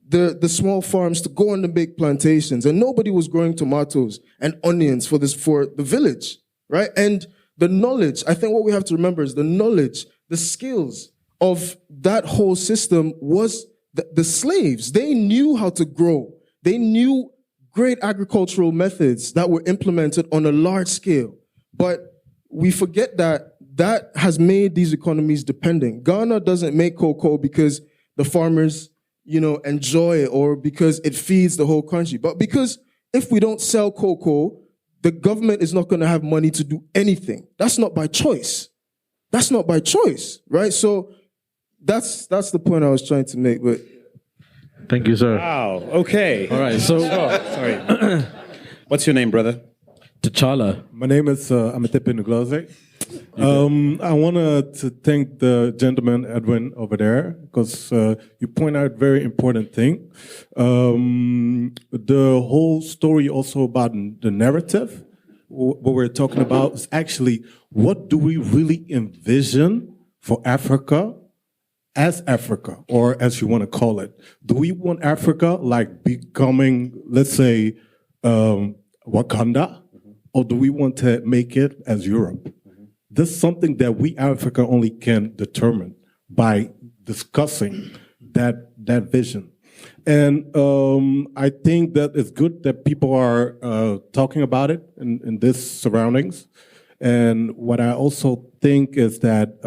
the small farms to go on the big plantations, and nobody was growing tomatoes and onions for the village, right? And the knowledge, I think what we have to remember is the knowledge, the skills of that whole system was the slaves. They knew how to grow. They knew great agricultural methods that were implemented on a large scale. But we forget that has made these economies dependent. Ghana doesn't make cocoa because the farmers, enjoy it or because it feeds the whole country. But because if we don't sell cocoa, the government is not going to have money to do anything. That's not by choice. That's not by choice, right? So that's the point I was trying to make. But
thank you, sir.
Wow. Okay.
All right. So,
sorry. What's your name, brother?
T'Challa.
My name is Ametepe Ngloze. I wanted to thank the gentleman, Edwin, over there, because you point out a very important thing. The whole story also about the narrative, what we're talking about is actually what do we really envision for Africa as Africa, or as you want to call it. Do we want Africa like becoming, let's say, Wakanda, or do we want to make it as Europe? This is something that we Africa only can determine by discussing that vision. And I think that it's good that people are talking about it in these surroundings. And what I also think is that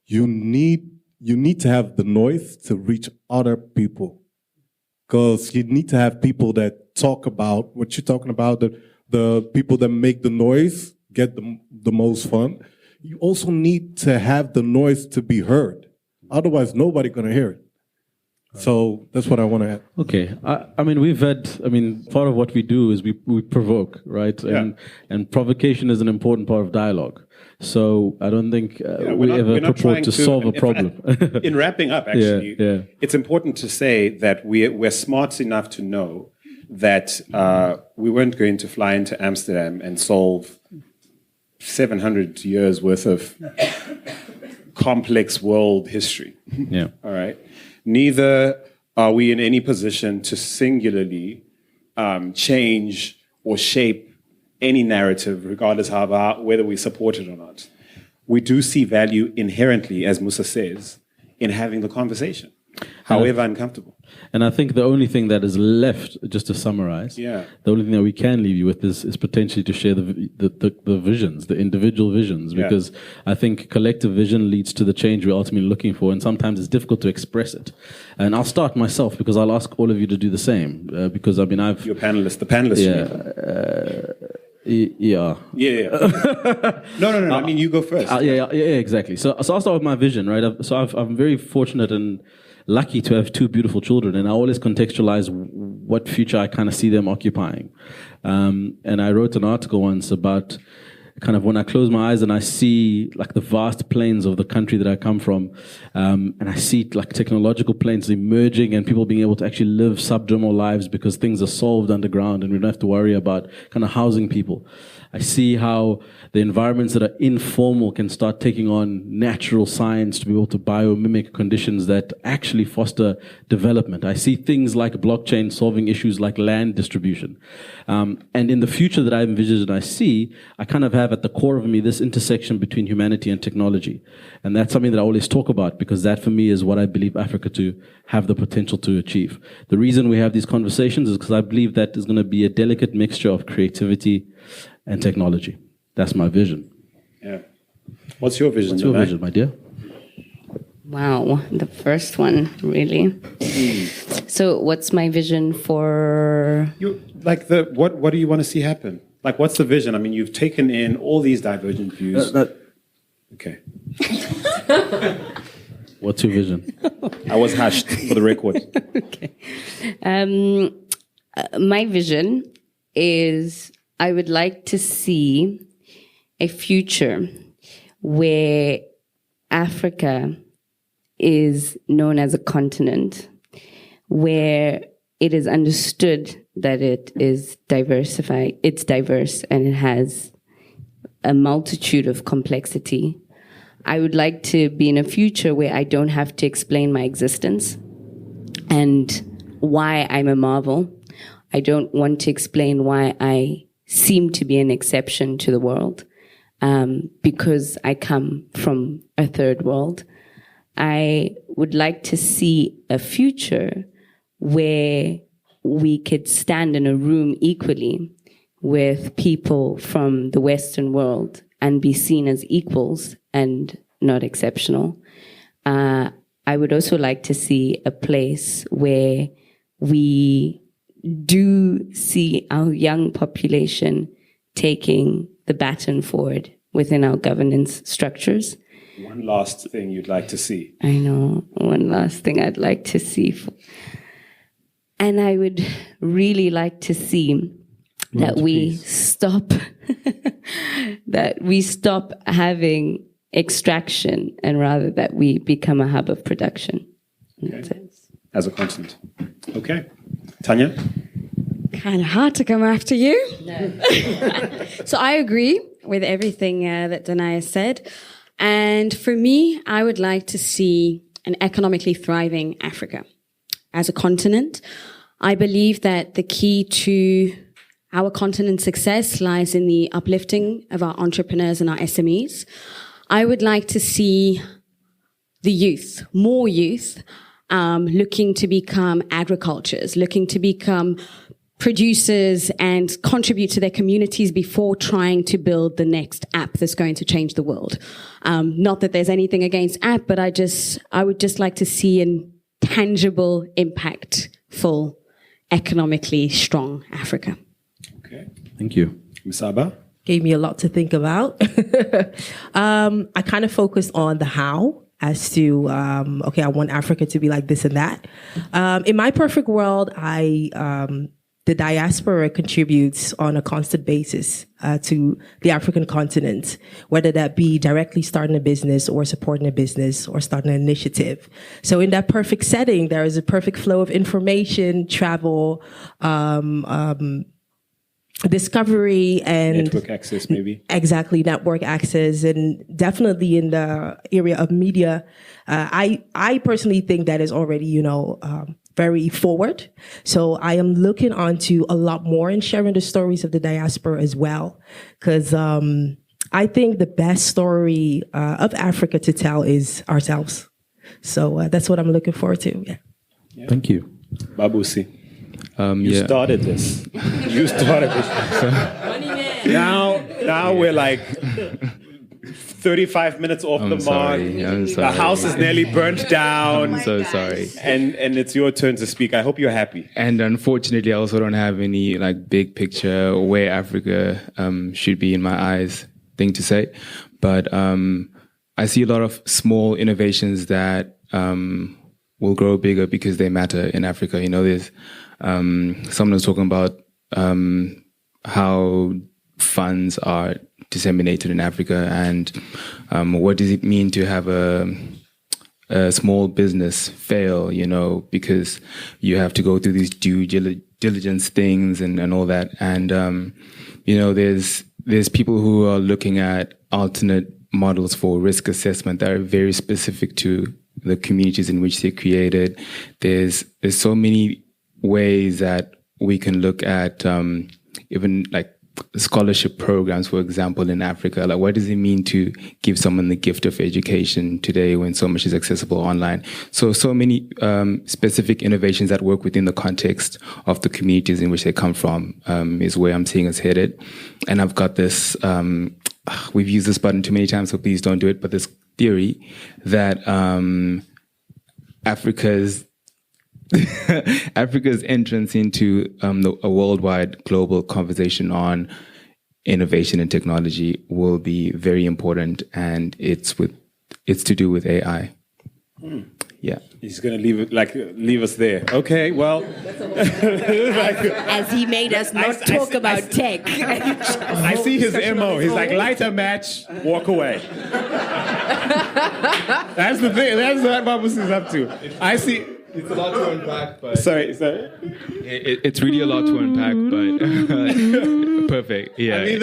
you need to have the noise to reach other people, because you need to have people that talk about what you're talking about, the people that make the noise get the most fun. You also need to have the noise to be heard. Otherwise, nobody's going to hear it. So that's what I want to add.
Okay. We've had, part of what we do is we provoke, right?
Yeah.
And provocation is an important part of dialogue. So I don't think we ever purport to solve a problem.
In wrapping up, actually, it's important to say that we're smart enough to know that we weren't going to fly into Amsterdam and solve 700 years worth of complex world history.
Yeah.
All right. Neither are we in any position to singularly change or shape any narrative, regardless of whether we support it or not. We do see value inherently, as Musa says, in having the conversation, however uncomfortable.
And I think the only thing that is left, just to summarize, the only thing that we can leave you with is potentially to share the visions, the individual visions, because I think collective vision leads to the change we're ultimately looking for, and sometimes it's difficult to express it. And I'll start myself, because I'll ask all of you to do the same, because I've...
You're panelists, the panelists.
Yeah.
No. You go first.
Exactly. So I'll start with my vision, right? I'm very fortunate and lucky to have two beautiful children, and I always contextualize what future I kind of see them occupying. And I wrote an article once about kind of when I close my eyes and I see like the vast plains of the country that I come from, and I see like technological plains emerging and people being able to actually live subdermal lives because things are solved underground and we don't have to worry about kind of housing people. I see how the environments that are informal can start taking on natural science to be able to biomimic conditions that actually foster development. I see things like blockchain solving issues like land distribution. And in the future that I envisage and I see, I kind of have at the core of me this intersection between humanity and technology. And that's something that I always talk about, because that for me is what I believe Africa to have the potential to achieve. The reason we have these conversations is because I believe that is going to be a delicate mixture of creativity and technology. That's my vision.
Yeah. What's your vision?
What's your vision, my dear?
Wow, the first one, really. So what's my vision for...
What do you want to see happen? Like, what's the vision? I mean, you've taken in all these divergent views. Okay.
What's your vision?
I was hushed for the record.
Okay. My vision is I would like to see a future where Africa is known as a continent, where it is understood that it is diversified, it's diverse, and it has a multitude of complexity. I would like to be in a future where I don't have to explain my existence and why I'm a marvel. I don't want to explain why I seem to be an exception to the world, because I come from a third world. I would like to see a future where we could stand in a room equally with people from the Western world and be seen as equals and not exceptional. I would also like to see a place where we do see our young population taking the baton forward within our governance structures.
One last thing you'd like to see.
I know, one last thing I'd like to see. And I would really like to see that we stop having extraction, and rather that we become a hub of production.
Okay. As a continent. Okay. Tania?
Kind of hard to come after you. No. So I agree with everything that Danai said. And for me, I would like to see an economically thriving Africa as a continent. I believe that the key to our continent's success lies in the uplifting of our entrepreneurs and our SMEs. I would like to see the youth, more youth, looking to become agricultures, looking to become producers and contribute to their communities before trying to build the next app that's going to change the world. Not that there's anything against app, but I would just like to see a tangible, impactful, economically strong Africa.
Okay.
Thank you.
MS.ABA?
Gave me a lot to think about. I kind of focused on the how, as to, I want Africa to be like this and that. In my perfect world, the diaspora contributes on a constant basis to the African continent, whether that be directly starting a business or supporting a business or starting an initiative. So in that perfect setting, there is a perfect flow of information, travel, discovery, and
network access, maybe.
Exactly, network access, and definitely in the area of media. I personally think that is already, very forward. So I am looking onto a lot more and sharing the stories of the diaspora as well, because I think the best story of Africa to tell is ourselves. So that's what I'm looking forward to.
Yeah.
Thank you.
Babusi. You started this. You started this. Now we're like 35 minutes off the mark.
I'm sorry.
The house is nearly burnt down.
I'm so sorry.
And it's your turn to speak. I hope you're happy.
And unfortunately, I also don't have any big picture where Africa should be in my eyes thing to say. But I see a lot of small innovations that will grow bigger because they matter in Africa. There's someone was talking about how funds are disseminated in Africa, and what does it mean to have a small business fail, because you have to go through these due diligence things and all that. And, there's there's people who are looking at alternate models for risk assessment that are very specific to the communities in which they're created. There's so many ways that we can look at even like scholarship programs, for example, in Africa. Like, what does it mean to give someone the gift of education today when so much is accessible online? So many specific innovations that work within the context of the communities in which they come from is where I'm seeing us headed. And I've got this, we've used this button too many times, so please don't do it, but this theory that Africa's entrance into a worldwide global conversation on innovation and technology will be very important, and it's to do with AI. Yeah,
he's going to leave us there. Okay, well,
as he made us not talk about tech.
I see his MO. He's like, light a match, walk away. That's the thing. That's what Babusi's up to. I see.
It's a lot to unpack, but...
Sorry.
It's really a lot to unpack, but perfect. Yeah.
I mean,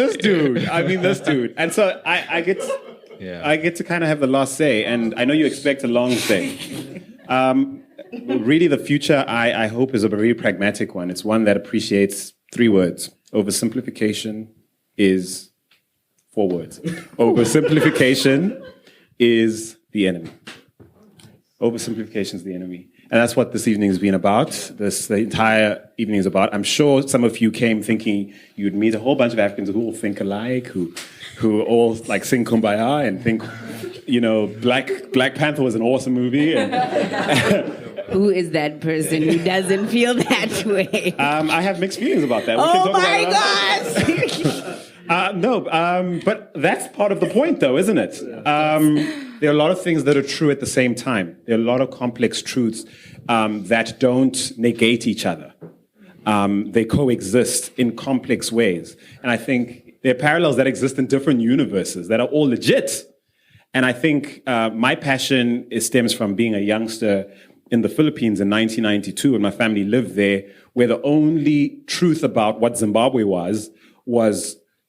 this dude. And so I get to kind of have the last say, and I know you expect a long say. Really, the future, I hope, is a very pragmatic one. It's one that appreciates 3 words. Oversimplification is 4 words. Oversimplification is the enemy. Oversimplification is the enemy. And that's what this evening has been about. The entire evening is about. I'm sure some of you came thinking you'd meet a whole bunch of Africans who all think alike, who all like sing Kumbaya and think, Black Panther was an awesome movie. And
who is that person who doesn't feel that way?
I have mixed feelings about that. But that's part of the point, though, isn't it? There are a lot of things that are true at the same time. There are a lot of complex truths that don't negate each other. They coexist in complex ways. And I think there are parallels that exist in different universes that are all legit. And I think my passion stems from being a youngster in the Philippines in 1992, when my family lived there, where the only truth about what Zimbabwe was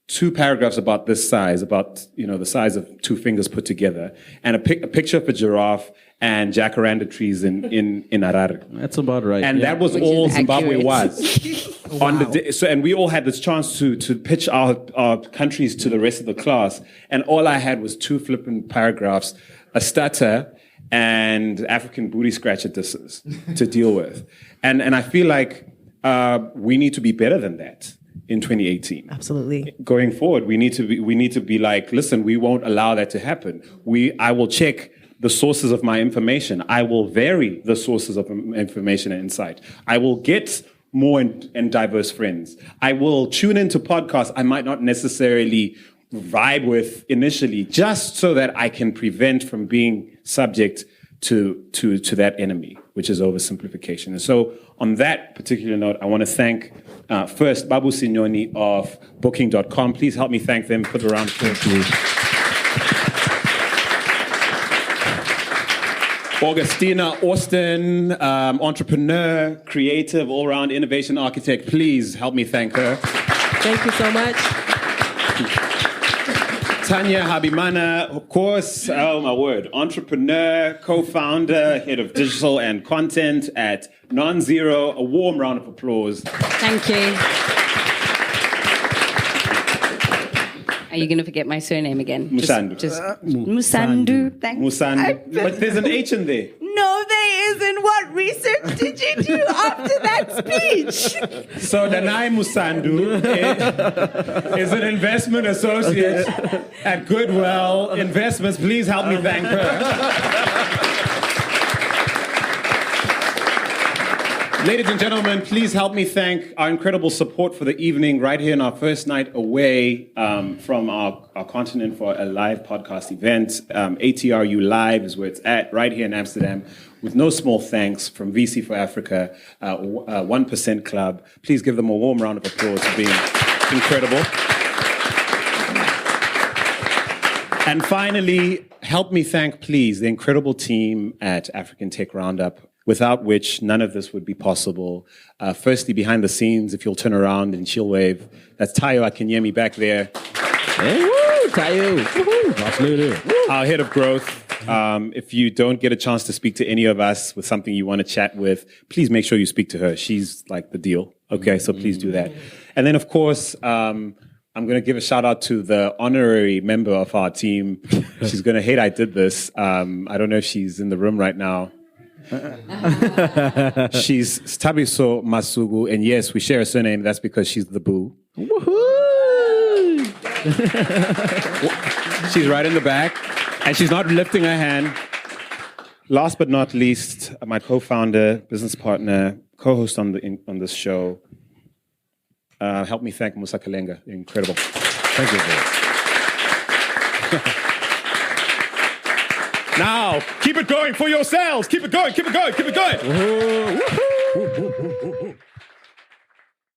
2 paragraphs about this size, about the size of 2 fingers put together, and a picture of a giraffe and jacaranda trees in Harare.
That's about right.
And that was all Zimbabwe was. Wow. And we all had this chance to pitch our countries to the rest of the class, and all I had was 2 flippant paragraphs, a stutter, and African booty scratcher disses to deal with. And I feel like we need to be better than that in 2018.
Absolutely.
Going forward, we need to be like, listen, we won't allow that to happen. I will check the sources of my information. I will vary the sources of information and insight. I will get more and diverse friends. I will tune into podcasts I might not necessarily vibe with initially, just so that I can prevent from being subject to that enemy, which is oversimplification. And so on that particular note, I want to thank first Babusi Nyoni of Booking.com. Please help me thank them. Put a round of applause, please. Augustina Austin, entrepreneur, creative, all-round innovation architect. Please help me thank her.
Thank you so much.
Tania Habimana, of course, oh my word, entrepreneur, co-founder, head of digital and content at Nonzēro. A warm round of applause.
Thank you. Are you going to forget my surname again?
Musandu.
Musandu. Thank you.
Musandu. But there's an H in there.
No, there isn't. What research did you do after that speech?
So Danai Musandu is an investment associate at Goodwell Investments. Please help me thank her. Ladies and gentlemen, please help me thank our incredible support for the evening right here in our first night away from our continent for a live podcast event. ATRU Live is where it's at, right here in Amsterdam, with no small thanks from VC for Africa, 1% Club. Please give them a warm round of applause for being incredible. And finally, help me thank, please, the incredible team at African Tech Roundup. without which none of this would be possible. Firstly, behind the scenes, if you'll turn around and she'll wave, that's Tayo Akinyemi back there.
Hey, woo, Tayo. Woohoo.
Our head of growth. If you don't get a chance to speak to any of us with something you want to chat with, please make sure you speak to her. She's like the deal. Okay, so please do that. And then, of course, I'm going to give a shout out to the honorary member of our team. She's going to hate I did this. I don't know if she's in the room right now. She's Tabiso Masuku, and yes, we share a surname. That's because she's the boo.
Woohoo!
She's right in the back, and she's not lifting her hand. Last but not least, my co-founder, business partner, co-host on this show. Help me thank Musa Kalenga. Incredible. Thank you. Now, keep it going for yourselves. Keep it going, keep it going, keep it going.